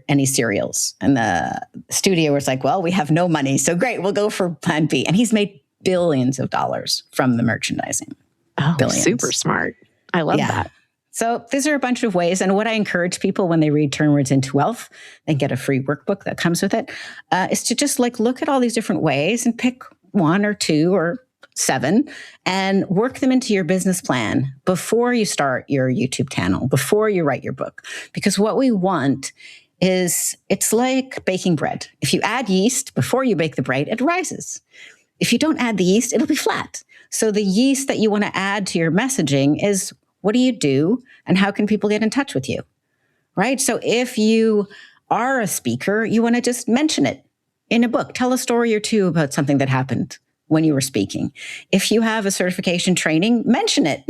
any serials. And the studio was like, well, we have no money, so great, we'll go for plan B. And he's made billions of dollars from the merchandising. Oh, billions. Super smart. I love that. So these are a bunch of ways. And what I encourage people when they read Turn Words into Wealth and get a free workbook that comes with it, is to just look at all these different ways and pick 1 or 2 or 7 and work them into your business plan before you start your YouTube channel, before you write your book. Because what we want is, it's like baking bread. If you add yeast before you bake the bread, it rises. If you don't add the yeast, it'll be flat. So the yeast that you want to add to your messaging is, what do you do and how can people get in touch with you? Right? So if you are a speaker, you want to just mention it in a book. Tell a story or 2 about something that happened when you were speaking. If you have a certification training, mention it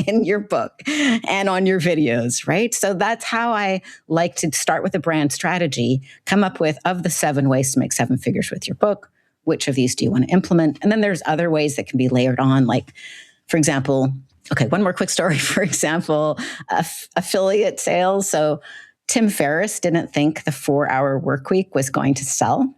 in your book and on your videos, right? So that's how I like to start with a brand strategy, come up with, of the 7 ways to make 7 figures with your book, which of these do you want to implement? And then there's other ways that can be layered on, like, for example, okay, one more quick story, for example, affiliate sales. So Tim Ferriss didn't think the 4-hour work week was going to sell.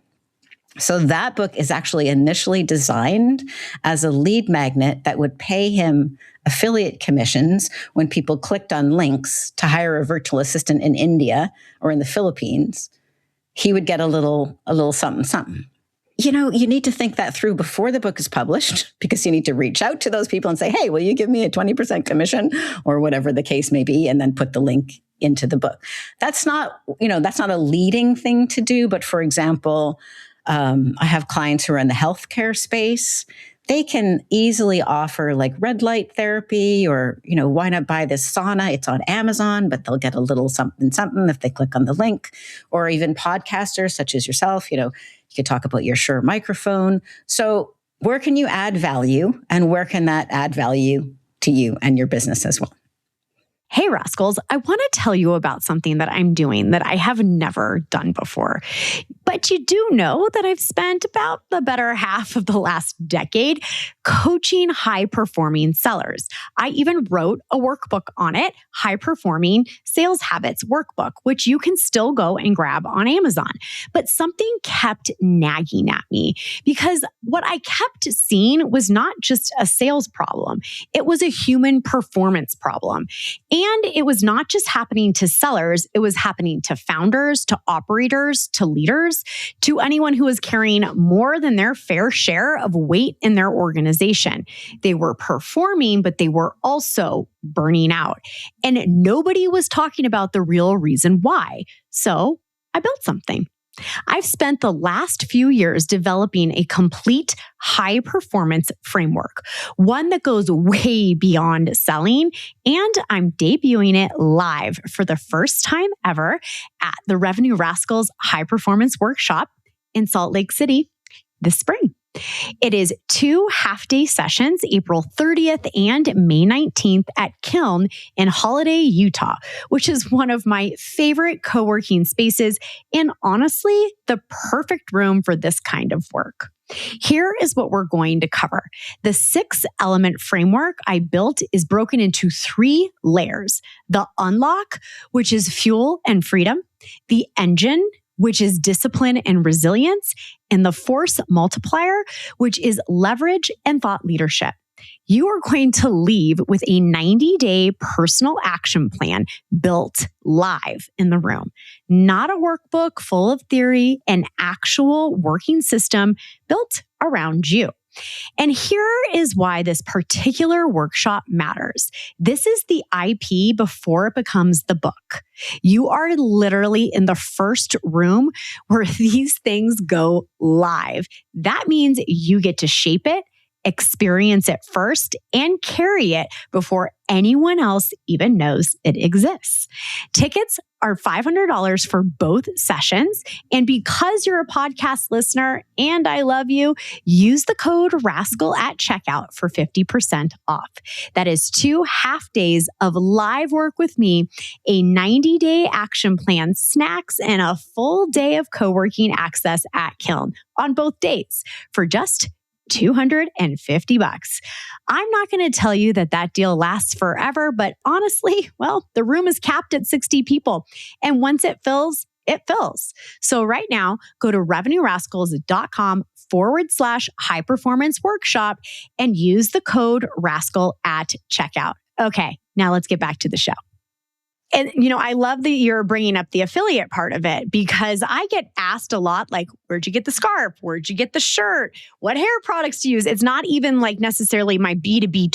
So that book is actually initially designed as a lead magnet that would pay him affiliate commissions when people clicked on links to hire a virtual assistant in India or in the Philippines. He would get a little something, something. You need to think that through before the book is published, because you need to reach out to those people and say, hey, will you give me a 20% commission or whatever the case may be, and then put the link into the book. That's not a leading thing to do. But for example, I have clients who are in the healthcare space. They can easily offer like red light therapy, or, why not buy this sauna? It's on Amazon, but they'll get a little something if they click on the link. Or even podcasters such as yourself, you could talk about your Shure microphone. So where can you add value, and where can that add value to you and your business as well? Hey, Rascals, I want to tell you about something that I'm doing that I have never done before. But you do know that I've spent about the better half of the last decade coaching high-performing sellers. I even wrote a workbook on it, High Performing Sales Habits Workbook, which you can still go and grab on Amazon. But something kept nagging at me, because what I kept seeing was not just a sales problem. It was a human performance problem. And it was not just happening to sellers, it was happening to founders, to operators, to leaders, to anyone who was carrying more than their fair share of weight in their organization. They were performing, but they were also burning out. And nobody was talking about the real reason why. So I built something. I've spent the last few years developing a complete high performance framework, one that goes way beyond selling, and I'm debuting it live for the first time ever at the Revenue Rascals High Performance Workshop in Salt Lake City this spring. It is 2 half-day sessions, April 30th and May 19th at Kiln in Holiday, Utah, which is one of my favorite co-working spaces and honestly, the perfect room for this kind of work. Here is what we're going to cover. The 6-element framework I built is broken into 3 layers. The unlock, which is fuel and freedom, the engine, which is discipline and resilience, and the force multiplier, which is leverage and thought leadership. You are going to leave with a 90-day personal action plan built live in the room, not a workbook full of theory, an actual working system built around you. And here is why this particular workshop matters. This is the IP before it becomes the book. You are literally in the first room where these things go live. That means you get to shape it, experience it first, and carry it before anyone else even knows it exists. Tickets are $500 for both sessions. And because you're a podcast listener and I love you, use the code RASCAL at checkout for 50% off. That is 2 half days of live work with me, a 90-day action plan, snacks, and a full day of co-working access at Kiln on both days for just $250. I'm not going to tell you that deal lasts forever, but honestly, well, the room is capped at 60 people. And once it fills, it fills. So right now, go to revenuerascals.com/high performance workshop and use the code RASCAL at checkout. Okay, now let's get back to the show. And, I love that you're bringing up the affiliate part of it because I get asked a lot, like, where'd you get the scarf? Where'd you get the shirt? What hair products to use? It's not even like necessarily my B2B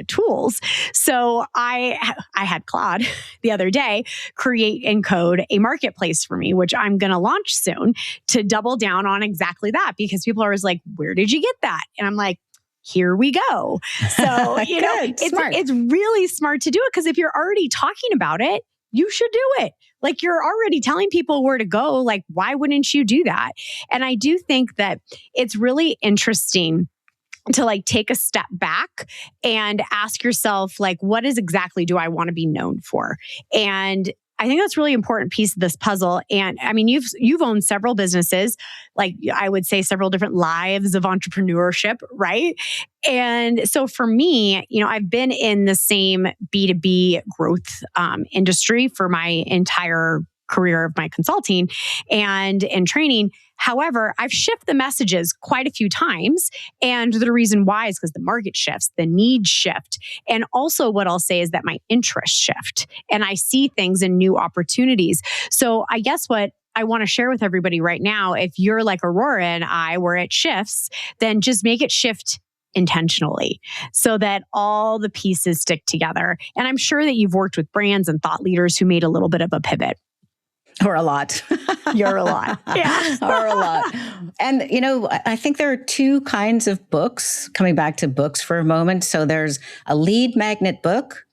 tools. So I had Claude the other day create and code a marketplace for me, which I'm going to launch soon to double down on exactly that because people are always like, where did you get that? And I'm like, here we go. So, it's really smart to do it because if you're already talking about it, you should do it. Like you're already telling people where to go. Like, why wouldn't you do that? And I do think that it's really interesting to take a step back and ask yourself, what is exactly do I want to be known for? And I think that's a really important piece of this puzzle. And I mean, you've owned several businesses, I would say several different lives of entrepreneurship, right? And so for me, I've been in the same B2B growth industry for my entire career of my consulting and training. However, I've shifted the messages quite a few times. And the reason why is because the market shifts, the needs shift. And also what I'll say is that my interests shift and I see things in new opportunities. So I guess what I want to share with everybody right now, if you're like Aurora and I, where it shifts, then just make it shift intentionally so that all the pieces stick together. And I'm sure that you've worked with brands and thought leaders who made a little bit of a pivot. Or a lot. You're a lot. Yeah. Or a lot. And, I think there are 2 kinds of books, coming back to books for a moment. So there's a lead magnet book,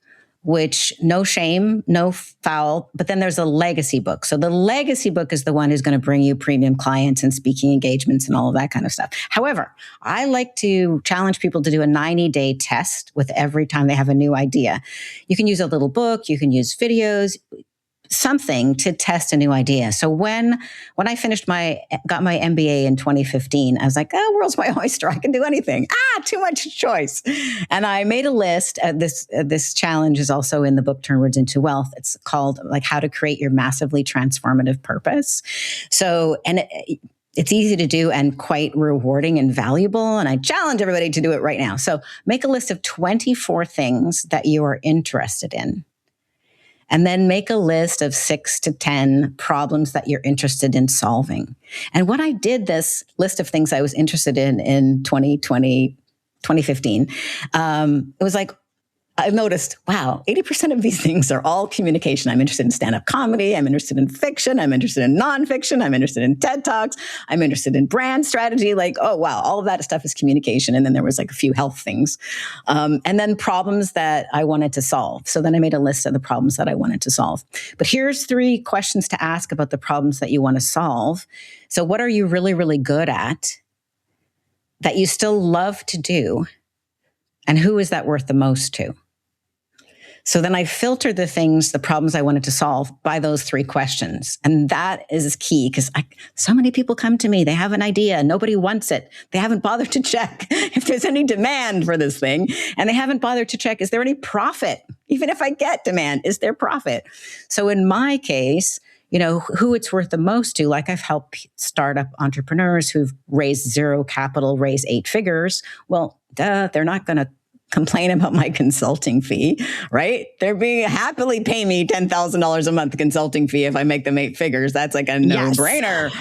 which no shame, no foul, but then there's a legacy book. So the legacy book is the one who's going to bring you premium clients and speaking engagements and all of that kind of stuff. However, I like to challenge people to do a 90-day test with every time they have a new idea. You can use a little book, you can use videos, something to test a new idea. So when I got my MBA in 2015, I was like, oh, world's my oyster. I can do anything. Too much choice. And I made a list. This challenge is also in the book Turn Words into Wealth. It's called how to create your massively transformative purpose. So, it's easy to do and quite rewarding and valuable. And I challenge everybody to do it right now. So make a list of 24 things that you are interested in. And then make a list of 6 to 10 problems that you're interested in solving. And when I did this list of things I was interested in 2015, it was like I've noticed, wow, 80% of these things are all communication. I'm interested in stand-up comedy. I'm interested in fiction. I'm interested in nonfiction. I'm interested in TED Talks. I'm interested in brand strategy. Like, oh, wow, all of that stuff is communication. And then there was like a few health things. And then problems that I wanted to solve. So then I made a list of the problems that I wanted to solve. But here's 3 questions to ask about the problems that you want to solve. So what are you really, really good at that you still love to do? And who is that worth the most to? So then I filtered the problems I wanted to solve by those 3 questions. And that is key because so many people come to me, they have an idea, nobody wants it. They haven't bothered to check if there's any demand for this thing. And they haven't bothered to check, is there any profit? Even if I get demand, is there profit? So in my case, who it's worth the most to, like I've helped startup entrepreneurs who've raised 0 capital, raise 8 figures. Well, they're not going to complain about my consulting fee, right? They're being happily pay me $10,000 a month consulting fee if I make them 8 figures. That's like a no-brainer,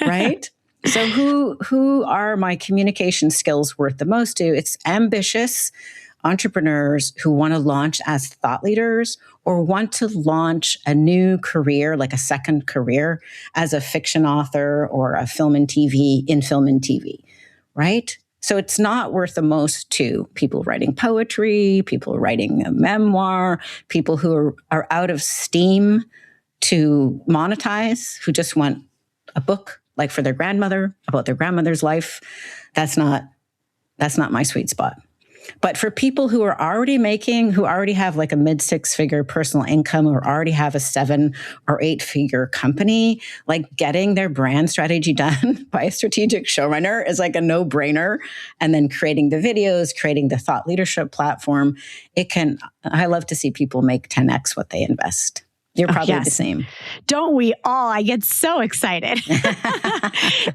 right? So who are my communication skills worth the most to? It's ambitious entrepreneurs who want to launch as thought leaders or want to launch a new career, like a second career as a fiction author or a film and TV, right? So it's not worth the most to people writing poetry, people writing a memoir, people who are out of steam to monetize, who just want a book like for their grandmother about their grandmother's life. That's not my sweet spot. But for people who are who already have like a mid-6-figure personal income or already have a 7 or 8-figure company, like getting their brand strategy done by a strategic showrunner is like a no-brainer. And then creating the videos, creating the thought leadership platform, I love to see people make 10x what they invest. You're probably the same. Don't we all? I get so excited.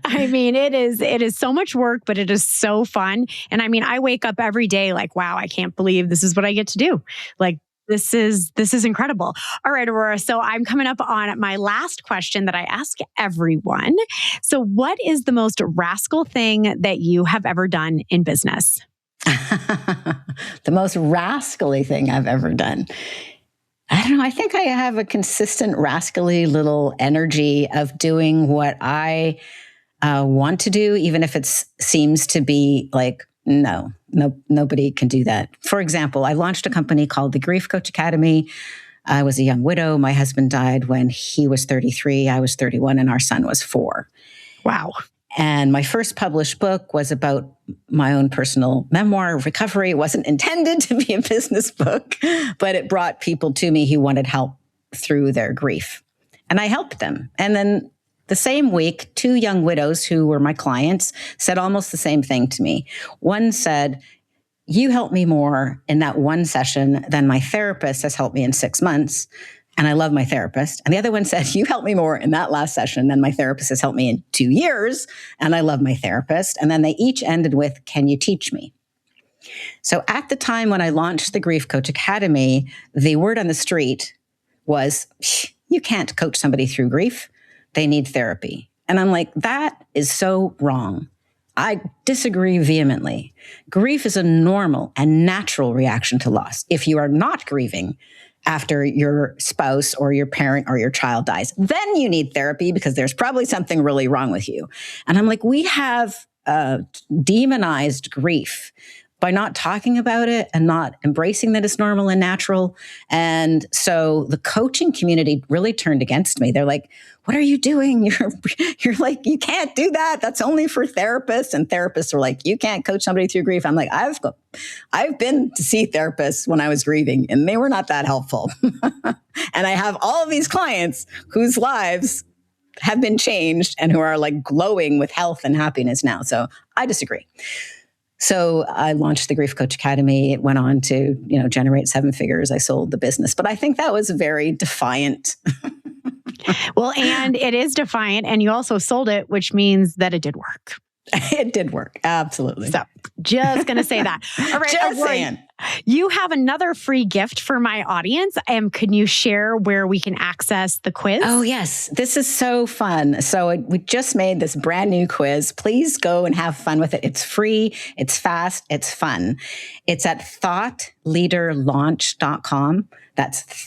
I mean, it is so much work, but it is so fun. And I mean, I wake up every day like, wow, I can't believe this is what I get to do. Like, this is incredible. All right, Aurora. So I'm coming up on my last question that I ask everyone. So what is the most rascal thing that you have ever done in business? The most rascally thing I've ever done. I don't know. I think I have a consistent rascally little energy of doing what I want to do, even if it seems to be like, no, nobody can do that. For example, I launched a company called the Grief Coach Academy. I was a young widow. My husband died when he was 33. I was 31, and our son was 4. Wow. And my first published book was about my own personal memoir of recovery. It wasn't intended to be a business book, but it brought people to me who wanted help through their grief. And I helped them. And then the same week, 2 young widows who were my clients said almost the same thing to me. One said, you helped me more in that one session than my therapist has helped me in 6 months. And I love my therapist. And the other one said, you helped me more in that last session than my therapist has helped me in 2 years. And I love my therapist. And then they each ended with, can you teach me? So at the time when I launched the Grief Coach Academy, the word on the street was, you can't coach somebody through grief. They need therapy. And I'm like, that is so wrong. I disagree vehemently. Grief is a normal and natural reaction to loss. If you are not grieving after your spouse or your parent or your child dies, then you need therapy because there's probably something really wrong with you. And I'm like, we have demonized grief by not talking about it and not embracing that it's normal and natural. And so the coaching community really turned against me. They're like, what are you doing? You're like, you can't do that. That's only for therapists. And therapists are like, you can't coach somebody through grief. I'm like, I've been to see therapists when I was grieving and they were not that helpful. And I have all of these clients whose lives have been changed and who are like glowing with health and happiness now. So I disagree. So I launched the Grief Coach Academy. It went on to, generate 7 figures. I sold the business, but I think that was very defiant. Well, and it is defiant, and you also sold it, which means that it did work. It did work. Absolutely. So just going to say that. All right. Just saying. You have another free gift for my audience. Can you share where we can access the quiz? Oh, yes. This is so fun. So we just made this brand new quiz. Please go and have fun with it. It's free. It's fast. It's fun. It's at thoughtleaderlaunch.com. That's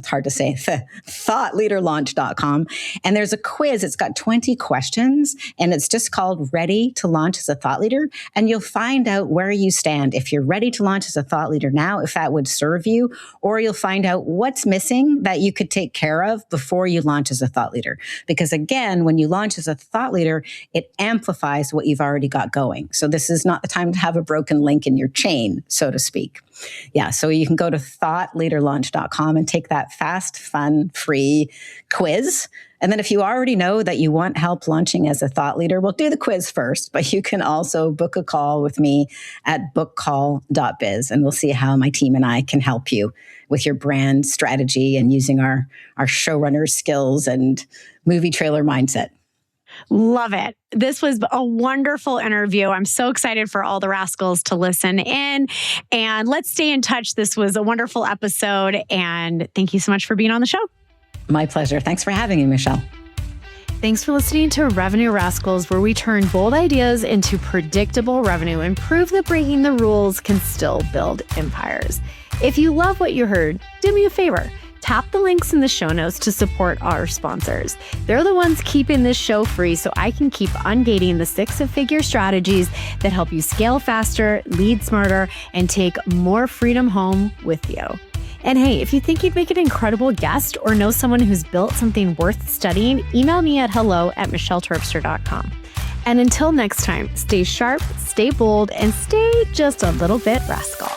hard to say, thoughtleaderlaunch.com. And there's a quiz. It's got 20 questions, and it's just called Ready to Launch as a Thought Leader. And you'll find out where you stand. If you're ready to launch as a thought leader now, if that would serve you, or you'll find out what's missing that you could take care of before you launch as a thought leader. Because again, when you launch as a thought leader, it amplifies what you've already got going. So this is not the time to have a broken link in your chain, so to speak. Yeah, so you can go to thoughtleaderlaunch.com and take that fast, fun, free quiz. And then if you already know that you want help launching as a thought leader, we'll do the quiz first, but you can also book a call with me at bookcall.biz, and we'll see how my team and I can help you with your brand strategy and using our showrunner skills and movie trailer mindset. Love it. This was a wonderful interview. I'm so excited for all the rascals to listen in, and let's stay in touch. This was a wonderful episode, and thank you so much for being on the show. My pleasure. Thanks for having me, Michelle. Thanks for listening to Revenue Rascals, where we turn bold ideas into predictable revenue and prove that breaking the rules can still build empires. If you love what you heard, do me a favor. Tap the links in the show notes to support our sponsors. They're the ones keeping this show free so I can keep ungating the six-figure strategies that help you scale faster, lead smarter, and take more freedom home with you. And hey, if you think you'd make an incredible guest or know someone who's built something worth studying, email me at hello@michelleterpstra.com. And until next time, stay sharp, stay bold, and stay just a little bit rascal.